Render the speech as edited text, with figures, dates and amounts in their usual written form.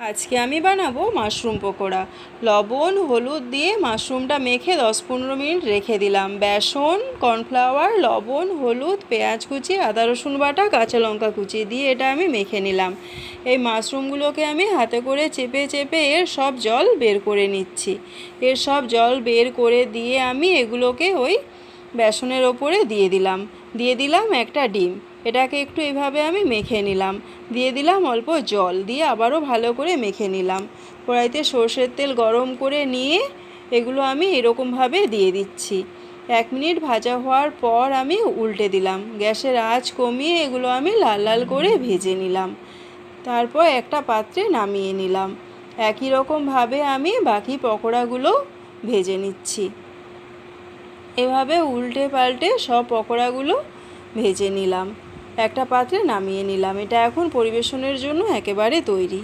আজকে আমি বানাবো মাশরুম পকোড়া। লবণ হলুদ দিয়ে মাশরুমটা মেখে 10-15 মিনিট রেখে দিলাম। বেসন, কর্নফ্লাওয়ার, লবণ, হলুদ, পেঁয়াজ কুচি, আদা রসুন বাটা, কাঁচা লঙ্কা কুচি দিয়ে এটা আমি মেখে নিলাম। এই মাশরুমগুলোকে আমি হাতে করে চেপে চেপে এর সব জল বের করে নিচ্ছি। এর সব জল বের করে দিয়ে আমি এগুলোকে ওই বেসনের ওপরে দিয়ে দিলাম একটা ডিম। এটাকে একটু এভাবে আমি মেখে নিলাম। দিয়ে দিলাম অল্প জল, দিয়ে আবারও ভালো করে মেখে নিলাম। কড়াইতে সর্ষের তেল গরম করে নিয়ে এগুলো আমি এরকমভাবে দিয়ে দিচ্ছি। 1 মিনিট ভাজা হওয়ার পর আমি উল্টে দিলাম। গ্যাসের আঁচ কমিয়ে এগুলো আমি লাল লাল করে ভেজে নিলাম। তারপর একটা পাত্রে নামিয়ে নিলাম। একই রকমভাবে আমি বাকি পকোড়াগুলো ভেজে নিচ্ছি। এভাবে উল্টে পাল্টে সব পকোড়াগুলো ভেজে নিলাম। একটা পাত্রে নামিয়ে নিলাম। এটা এখন পরিবেশনের জন্য একেবারে তৈরি।